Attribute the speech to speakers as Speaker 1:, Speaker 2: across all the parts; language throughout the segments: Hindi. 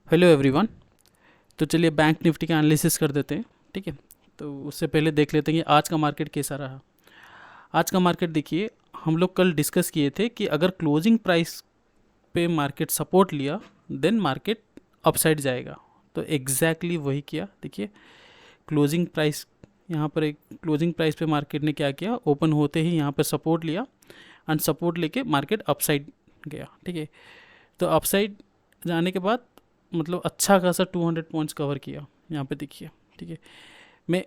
Speaker 1: Hello everyone. तो चलिए बैंक निफ्टी का एनालिसिस कर देते हैं। ठीक है, तो उससे पहले देख लेते हैं कि आज का मार्केट कैसा रहा। आज का मार्केट देखिए, हम लोग कल डिस्कस किए थे कि अगर क्लोजिंग प्राइस पे मार्केट सपोर्ट लिया देन मार्केट अपसाइड जाएगा। तो एग्जैक्टली वही किया। देखिए क्लोजिंग प्राइस, यहाँ पर एक क्लोजिंग प्राइस पे मार्केट ने क्या किया, ओपन होते ही यहाँ पर सपोर्ट लिया एंड सपोर्ट लेके मार्केट अपसाइड गया। ठीक है, तो अपसाइड जाने के बाद मतलब अच्छा खासा 200 पॉइंट्स कवर किया यहाँ पे देखिए। ठीक है, मैं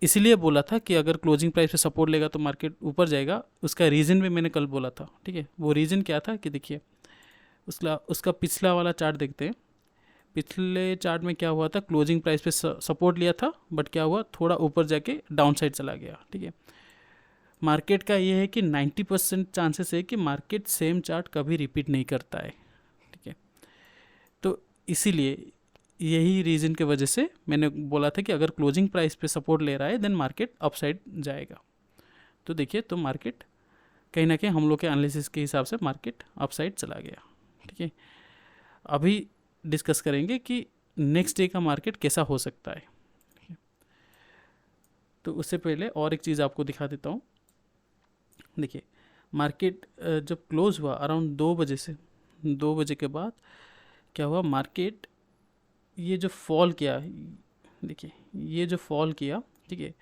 Speaker 1: इसीलिए बोला था कि अगर क्लोजिंग प्राइस पे सपोर्ट लेगा तो मार्केट ऊपर जाएगा। उसका रीज़न भी मैंने कल बोला था। ठीक है, वो रीज़न क्या था कि देखिए उसका उसका पिछला वाला चार्ट देखते हैं। पिछले चार्ट में क्या हुआ था, क्लोजिंग प्राइस पे सपोर्ट लिया था बट क्या हुआ, थोड़ा ऊपर जाके डाउन साइड चला गया। ठीक है, मार्केट का ये है कि 90% चांसेस है कि मार्केट सेम चार्ट कभी रिपीट नहीं करता है। ठीक है, तो इसीलिए यही रीज़न के वजह से मैंने बोला था कि अगर क्लोजिंग प्राइस पे सपोर्ट ले रहा है देन मार्केट अपसाइड जाएगा। तो देखिए, तो मार्केट कहीं ना कहीं हम लोग के एनालिसिस के हिसाब से मार्केट अपसाइड चला गया। ठीक है, अभी डिस्कस करेंगे कि नेक्स्ट डे का मार्केट कैसा हो सकता है। तो उससे पहले और एक चीज़ आपको दिखा देता हूँ। देखिए मार्केट जब क्लोज हुआ अराउंड 2 बजे से, 2 बजे के बाद क्या हुआ, मार्केट ये जो फॉल किया, देखिए ये जो फॉल किया, ठीक है,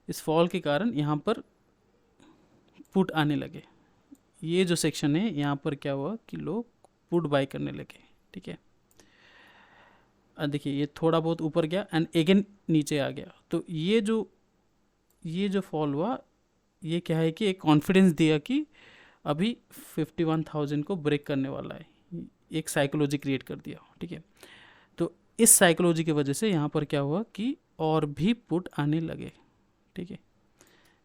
Speaker 1: इस फॉल के कारण यहाँ पर पुट आने लगे। ये जो सेक्शन है यहाँ पर क्या हुआ कि लोग पुट बाय करने लगे। ठीक है, देखिए ये थोड़ा बहुत ऊपर गया एंड अगेन नीचे आ गया। तो ये जो फॉल हुआ, ये क्या है कि एक कॉन्फिडेंस दिया कि अभी 51,000 को ब्रेक करने वाला है। एक साइकोलॉजी क्रिएट कर दिया। ठीक है, तो इस साइकोलॉजी की वजह से यहाँ पर क्या हुआ कि और भी पुट आने लगे। ठीक है,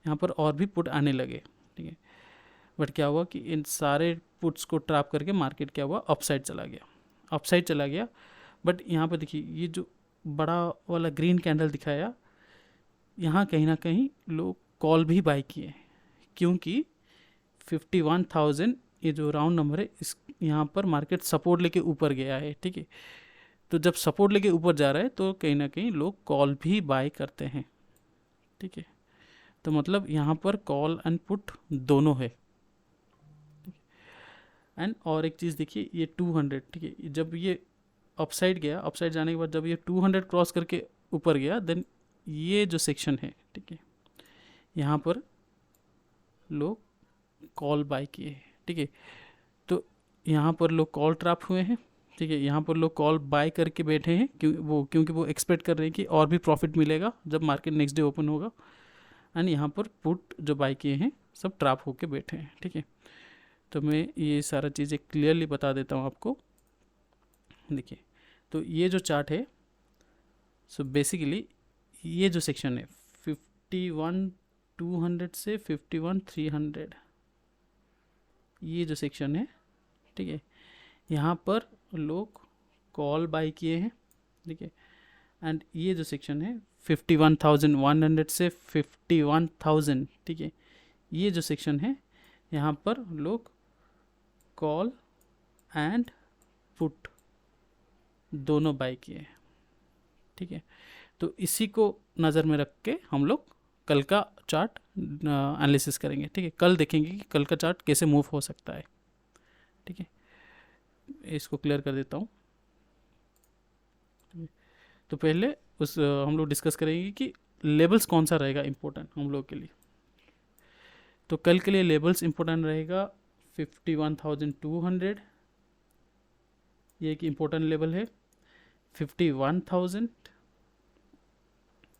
Speaker 1: यहाँ पर और भी पुट आने लगे। ठीक है, बट क्या हुआ कि इन सारे पुट्स को ट्रैप करके मार्केट क्या हुआ, अपसाइड चला गया। अपसाइड चला गया, बट यहाँ पर देखिए ये जो बड़ा वाला ग्रीन कैंडल दिखाया, यहाँ कहीं ना कहीं लोग कॉल भी बाय किए क्योंकि 51,000 ये जो राउंड नंबर है, इस यहाँ पर मार्केट सपोर्ट लेके ऊपर गया है। ठीक है, तो जब सपोर्ट लेके ऊपर जा रहा है तो कहीं ना कहीं लोग कॉल भी बाय करते हैं। ठीक है, तो मतलब यहाँ पर कॉल एंड पुट दोनों है। एंड और एक चीज़ देखिए, ये 200, ठीक है, जब ये अपसाइड गया, अपसाइड जाने के बाद जब ये 200 क्रॉस करके ऊपर गया देन ये जो सेक्शन है, ठीक है, यहाँ पर लोग कॉल बाय किए हैं। ठीक है, तो यहाँ पर लोग कॉल ट्रैप हुए हैं। ठीक है, यहाँ पर लोग कॉल बाय करके बैठे हैं क्योंकि वो एक्सपेक्ट कर रहे हैं कि और भी प्रॉफिट मिलेगा जब मार्केट नेक्स्ट डे ओपन होगा। एंड यहाँ पर पुट जो बाय किए हैं सब ट्रैप होके बैठे हैं। ठीक है, तो मैं ये सारा चीज़ें क्लियरली बता देता हूँ आपको। देखिए, तो ये जो चार्ट है, सो बेसिकली ये जो सेक्शन है 51,200 से 51,300, ये जो सेक्शन है, ठीक है, यहाँ पर लोग कॉल बाय किए हैं। ठीक है, एंड ये जो सेक्शन है 51,100 से 51,000, ठीक है, ये जो सेक्शन है यहाँ पर लोग कॉल एंड पुट दोनों बाय किए हैं। ठीक है, तो इसी को नज़र में रख के हम लोग कल का चार्ट एनालिसिस करेंगे। ठीक है, कल देखेंगे कि कल का चार्ट कैसे मूव हो सकता है। ठीक है, इसको क्लियर कर देता हूँ। तो पहले हम लोग डिस्कस करेंगे कि लेबल्स कौन सा रहेगा इम्पोर्टेंट हम लोग के लिए। तो कल के लिए लेबल्स इम्पोर्टेंट रहेगा 51,200, ये एक इम्पोर्टेंट लेवल है। 51,000,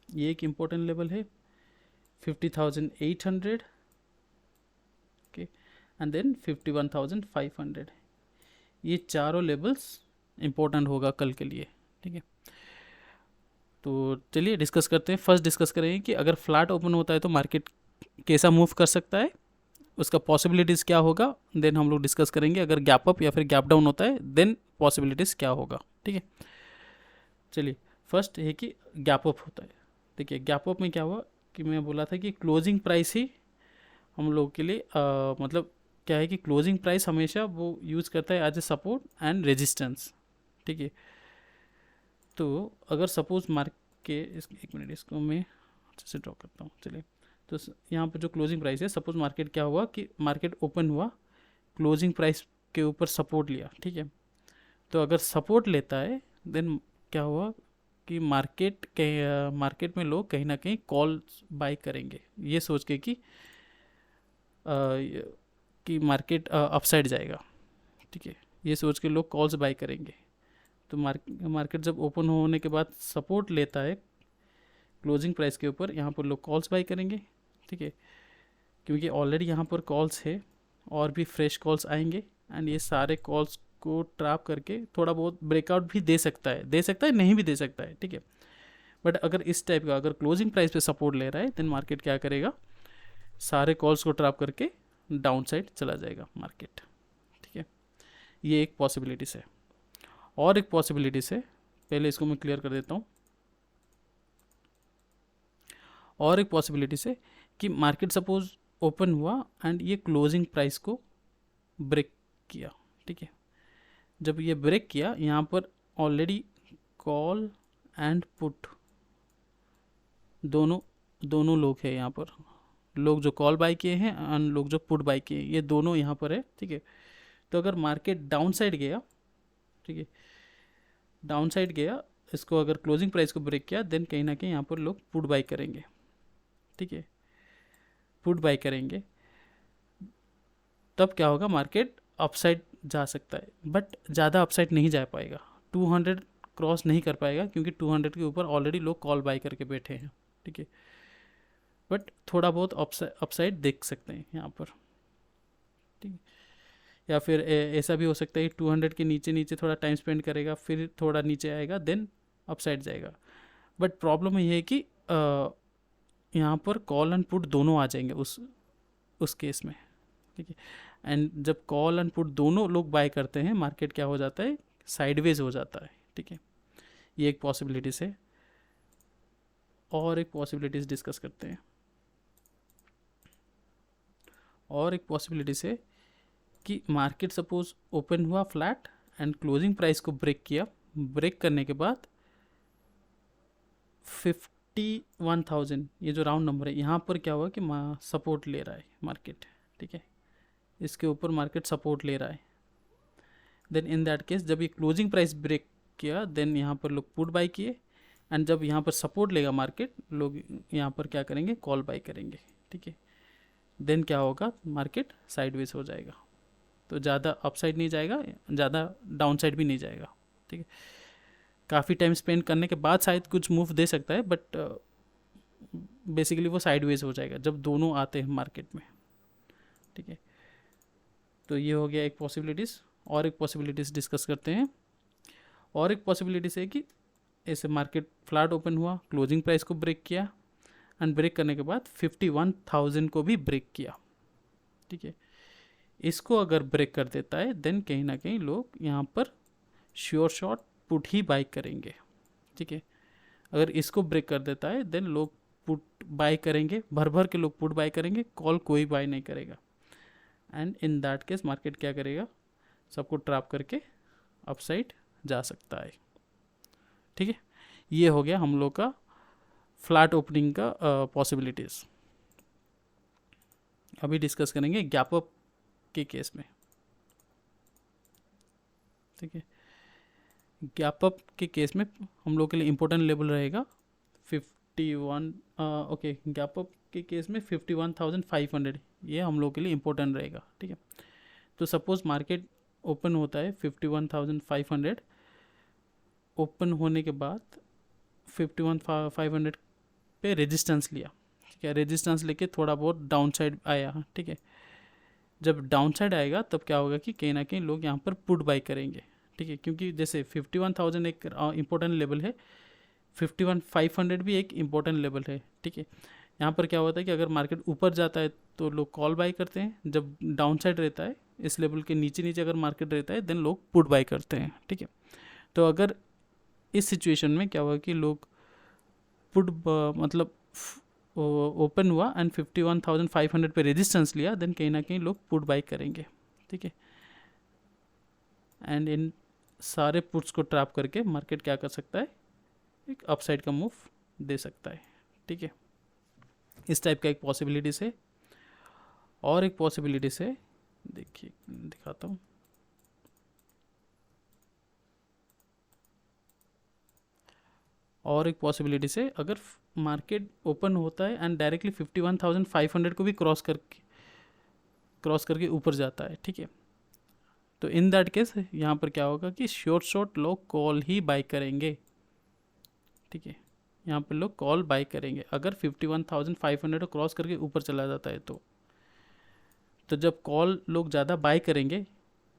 Speaker 1: ये एक इम्पोर्टेंट लेवल है। 50,800, ओके, एंड देन 51,500, ये चारों लेवल्स इम्पोर्टेंट होगा कल के लिए। ठीक है, तो चलिए डिस्कस करते हैं। फर्स्ट डिस्कस करेंगे कि अगर फ्लैट ओपन होता है तो मार्केट कैसा मूव कर सकता है, उसका पॉसिबिलिटीज़ क्या होगा। देन हम लोग डिस्कस करेंगे अगर गैप अप या फिर गैप डाउन होता है देन पॉसिबिलिटीज़ क्या होगा। ठीक है, चलिए फर्स्ट है कि गैप अप होता है। देखिए गैप अप में क्या हुआ कि मैं बोला था कि क्लोजिंग प्राइस ही हम लोग के लिए मतलब क्या है कि क्लोजिंग प्राइस हमेशा वो यूज़ करता है as a support and resistance. ठीक है, तो अगर सपोज मार्केट, एक मिनट इसको मैं अच्छे से ड्रॉ करता हूँ। चलिए, तो यहाँ पर जो क्लोजिंग प्राइस है, सपोज मार्केट क्या हुआ कि मार्केट ओपन हुआ, क्लोजिंग प्राइस के ऊपर सपोर्ट लिया, ठीक है। तो अगर सपोर्ट लेता है देन क्या हुआ कि मार्केट में लोग कहीं ना कहीं कॉल बाय करेंगे, ये सोच के कि मार्केट अपसाइड जाएगा, ठीक है। ये सोच के लोग कॉल्स बाय करेंगे। तो मार्केट जब ओपन होने के बाद सपोर्ट लेता है क्लोजिंग प्राइस के ऊपर, यहाँ पर लोग कॉल्स बाय करेंगे, ठीक है, क्योंकि ऑलरेडी यहाँ पर कॉल्स है और भी फ्रेश कॉल्स आएंगे, एंड ये सारे कॉल्स को ट्रैप करके थोड़ा बहुत ब्रेकआउट भी दे सकता है, नहीं भी दे सकता है, ठीक है। बट अगर इस टाइप का, अगर क्लोजिंग प्राइस पे सपोर्ट ले रहा है, देन मार्केट क्या करेगा, सारे कॉल्स को ट्रैप करके डाउन साइड चला जाएगा मार्केट, ठीक है। ये एक पॉसिबिलिटीज है। और एक पॉसिबिलिटीज है, पहले इसको मैं क्लियर कर देता हूँ। और एक पॉसिबिलिटीज है कि मार्केट सपोज ओपन हुआ एंड ये क्लोजिंग प्राइस को ब्रेक किया, ठीक है। जब ये ब्रेक किया, यहाँ पर ऑलरेडी कॉल एंड पुट दोनों लोग हैं, यहाँ पर लोग जो कॉल बाय किए हैं एंड लोग जो पुट बाय किए हैं, ये दोनों यहाँ पर है, ठीक है। तो अगर मार्केट डाउन साइड गया, ठीक है, डाउन साइड गया, इसको अगर क्लोजिंग प्राइस को ब्रेक किया, देन कहीं ना कहीं यहाँ पर लोग पुट बाय करेंगे, ठीक है, पुट बाय करेंगे। तब क्या होगा, मार्केट अपसाइड जा सकता है, बट ज़्यादा अपसाइड नहीं जा पाएगा, 200 क्रॉस नहीं कर पाएगा, क्योंकि 200 के ऊपर ऑलरेडी लोग कॉल बाय करके बैठे हैं, ठीक है। बट थोड़ा बहुत अपसाइड देख सकते हैं यहाँ पर, ठीक है। या फिर ऐसा भी हो सकता है 200 के नीचे नीचे थोड़ा टाइम स्पेंड करेगा, फिर थोड़ा नीचे आएगा, देन अपसाइड जाएगा। बट प्रॉब्लम ये है कि यहाँ पर कॉल एंड पुट दोनों आ जाएंगे उस केस में, ठीक है। एंड जब कॉल एंड पुट दोनों लोग बाय करते हैं, मार्केट क्या हो जाता है, साइडवेज हो जाता है, ठीक है। ये एक पॉसिबिलिटीज है। और एक पॉसिबिलिटीज डिस्कस करते हैं। और एक पॉसिबिलिटीज है कि मार्केट सपोज ओपन हुआ फ्लैट एंड क्लोजिंग प्राइस को ब्रेक किया, ब्रेक करने के बाद 51,000, ये जो राउंड नंबर है, यहाँ पर क्या हुआ कि सपोर्ट ले रहा है मार्केट, ठीक है, इसके ऊपर मार्केट सपोर्ट ले रहा है। देन इन दैट केस जब ये क्लोजिंग प्राइस ब्रेक किया, देन यहाँ पर लोग पुट बाय किए, एंड जब यहाँ पर सपोर्ट लेगा मार्केट, लोग यहाँ पर क्या करेंगे, कॉल बाय करेंगे, ठीक है। देन क्या होगा, मार्केट साइडवेज हो जाएगा, तो ज़्यादा अपसाइड नहीं जाएगा, ज़्यादा डाउन साइड भी नहीं जाएगा, ठीक है। काफ़ी टाइम स्पेंड करने के बाद शायद कुछ मूव दे सकता है, बट बेसिकली वो साइडवेज हो जाएगा जब दोनों आते हैं मार्केट में, ठीक है। तो ये हो गया एक पॉसिबिलिटीज़। और एक पॉसिबिलिटीज़ डिस्कस करते हैं। और एक पॉसिबिलिटीज़ है कि ऐसे मार्केट फ्लैट ओपन हुआ, क्लोजिंग प्राइस को ब्रेक किया, एंड ब्रेक करने के बाद 51,000 को भी ब्रेक किया, ठीक है। इसको अगर ब्रेक कर देता है, देन कहीं ना कहीं लोग यहाँ पर श्योर शॉट पुट ही बाय करेंगे, ठीक है। अगर इसको ब्रेक कर देता है, देन लोग पुट बाय करेंगे, भर भर के लोग पुट बाय करेंगे, कॉल कोई बाय नहीं करेगा। And in that case market क्या करेगा, सबको ट्रैप करके अपसाइड जा सकता है, ठीक है। ये हो गया हम लोग का फ्लैट ओपनिंग का पॉसिबिलिटीज़। अभी डिस्कस करेंगे गैप अप के केस में, ठीक है। गैप अप के केस में हम लोग के लिए इम्पोर्टेंट लेवल रहेगा 51, ओके, गैप अप के केस में 51,500, ये हम लोग के लिए इम्पोर्टेंट रहेगा, ठीक है। तो सपोज मार्केट ओपन होता है 51,500, ओपन होने के बाद 51,500 पे रेजिस्टेंस लिया, ठीक है, रेजिस्टेंस लेके थोड़ा बहुत डाउन साइड आया, ठीक है। जब डाउन साइड आएगा तब क्या होगा कि कहीं ना कहीं लोग यहाँ पर पुट बाय करेंगे, ठीक है, क्योंकि जैसे 51,000 एक इम्पोर्टेंट लेवल है, 51,500 भी एक इम्पोर्टेंट लेवल है, ठीक है। यहाँ पर क्या होता है कि अगर मार्केट ऊपर जाता है तो लोग कॉल बाय करते हैं, जब डाउन साइड रहता है, इस लेवल के नीचे नीचे अगर मार्केट रहता है, देन लोग पुट बाय करते हैं, ठीक है। तो अगर इस सिचुएशन में क्या हुआ कि लोग पुट मतलब ओपन हुआ एंड 51,500 पे रेजिस्टेंस लिया, देन कहीं ना कहीं लोग पुट बाय करेंगे, ठीक है। एंड इन सारे पुट्स को ट्रैप करके मार्केट क्या कर सकता है, एक अपसाइड का मूव दे सकता है। ठीक है, इस टाइप का एक पॉसिबिलिटीज है। और एक पॉसिबिलिटीज है, देखिए दिखाता हूँ। और एक पॉसिबिलिटी से अगर मार्केट ओपन होता है एंड डायरेक्टली 51,500 को भी क्रॉस करके ऊपर जाता है। ठीक है, तो इन दैट केस यहाँ पर क्या होगा कि शॉर्ट लोग कॉल ही बाय करेंगे। ठीक है, यहाँ पर लोग कॉल बाय करेंगे अगर 51,500 को क्रॉस करके ऊपर चला जाता है तो जब कॉल लोग ज़्यादा बाय करेंगे,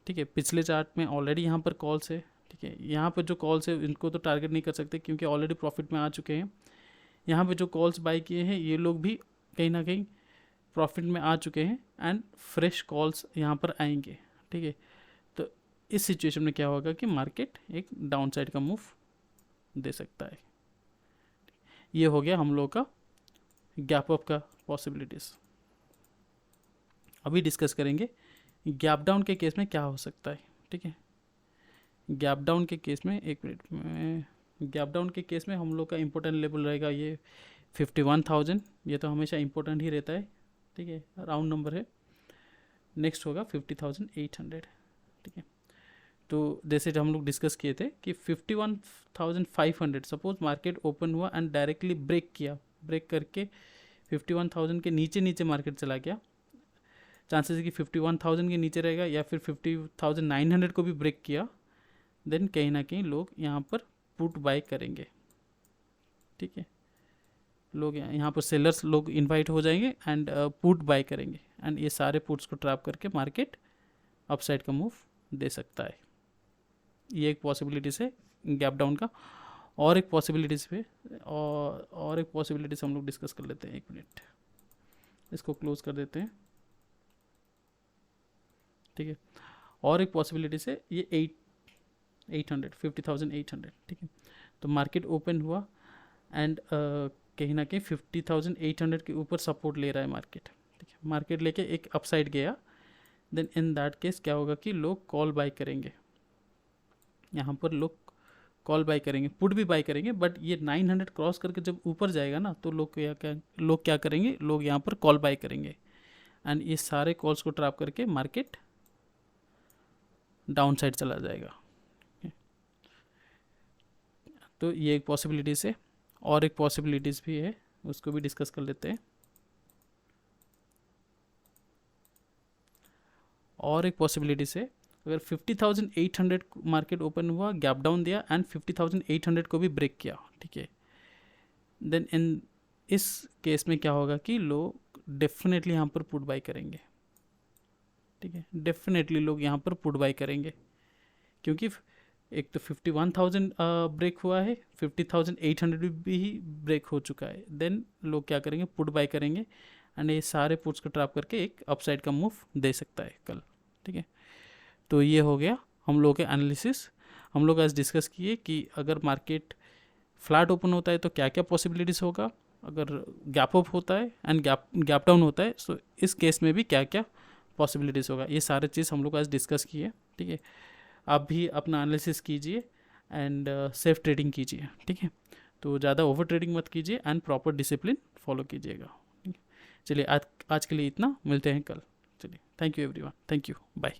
Speaker 1: ठीक है, पिछले चार्ट में ऑलरेडी यहाँ पर कॉल्स है। ठीक है, यहाँ पर जो कॉल्स है इनको तो टारगेट नहीं कर सकते क्योंकि ऑलरेडी प्रॉफिट में आ चुके हैं। यहाँ पे जो कॉल्स बाय किए हैं ये लोग भी कहीं ना कहीं प्रॉफिट में आ चुके हैं एंड फ्रेश कॉल्स यहाँ पर आएंगे। ठीक है, तो इस सिचुएशन में क्या होगा कि मार्केट एक डाउन साइड का मूव दे सकता है। ये हो गया हम लोग का गैप अप का पॉसिबिलिटीज़। अभी डिस्कस करेंगे गैप डाउन के केस में क्या हो सकता है। ठीक है, गैप डाउन के केस में, एक मिनट में, गैप डाउन के केस में हम लोग का इम्पोर्टेंट लेवल रहेगा ये 51,000। ये तो हमेशा इम्पोर्टेंट ही रहता है। ठीक है, राउंड नंबर है। नेक्स्ट होगा 50,800। ठीक है, तो जैसे हम लोग डिस्कस किए थे कि 51,500 सपोज मार्केट ओपन हुआ एंड डायरेक्टली ब्रेक करके 51,000 के नीचे मार्केट चला गया, चांसेस है कि 51,000 के नीचे रहेगा या फिर 50,900 को भी ब्रेक किया, देन कहीं ना कहीं लोग यहाँ पर पुट बाय करेंगे। ठीक है, लोग यहाँ पर सेलर्स लोग इनवाइट हो जाएंगे एंड पुट बाय करेंगे एंड ये सारे पुट्स को ट्रैप करके मार्केट अपसाइड का मूव दे सकता है। ये एक पॉसिबिलिटीज है गैप डाउन का। और एक पॉसिबिलिटीज पे और एक पॉसिबिलिटीज हम लोग डिस्कस कर लेते हैं। एक मिनट, इसको क्लोज कर देते हैं। ठीक है, और एक पॉसिबिलिटी से ये 50,800। ठीक है, तो मार्केट ओपन हुआ एंड कहीं ना कहीं 50,800 के ऊपर सपोर्ट ले रहा है मार्केट। ठीक है, मार्केट लेके एक अपसाइड गया, देन इन दैट केस क्या होगा कि लोग कॉल बाय करेंगे। यहाँ पर लोग कॉल बाय करेंगे, पुट भी बाय करेंगे, बट ये 900 क्रॉस करके जब ऊपर जाएगा ना तो लोग क्या करेंगे, लोग यहाँ पर कॉल बाय करेंगे एंड ये सारे कॉल्स को ट्रैप करके मार्केट डाउन साइड चला जाएगा। तो ये एक पॉसिबिलिटीज़ है। और एक पॉसिबिलिटीज़ भी है, उसको भी डिस्कस कर लेते हैं। और एक पॉसिबिलिटीज़ है, अगर 50,800 मार्केट ओपन हुआ, गैप डाउन दिया एंड 50,800 को भी ब्रेक किया, ठीक है, देन इन इस केस में क्या होगा कि लोग डेफिनेटली यहाँ पर पुट बाय करेंगे। ठीक है, डेफिनेटली लोग यहाँ पर पुट बाय करेंगे क्योंकि एक तो 51,000 ब्रेक हुआ है, 50,800 भी ब्रेक हो चुका है, देन लोग क्या करेंगे, पुट बाय करेंगे एंड ये सारे पुट्स को ट्रैप करके एक अपसाइड का मूव दे सकता है कल। ठीक है, तो ये हो गया हम लोगों के एनालिसिस। हम लोग आज डिस्कस किए कि अगर मार्केट फ्लैट ओपन होता है तो क्या क्या पॉसिबिलिटीज़ होगा, अगर गैप अप होता है एंड गैप डाउन होता है सो इस केस में भी क्या क्या पॉसिबिलिटीज़ होगा, ये सारे चीज़ हम लोग आज डिस्कस किए। ठीक है, आप भी अपना एनालिसिस कीजिए एंड सेफ ट्रेडिंग कीजिए। ठीक है, तो ज़्यादा ओवर ट्रेडिंग मत कीजिए एंड प्रॉपर डिसिप्लिन फॉलो कीजिएगा। चलिए आज के लिए इतना, मिलते हैं कल। चलिए, thank you everyone, thank you, bye.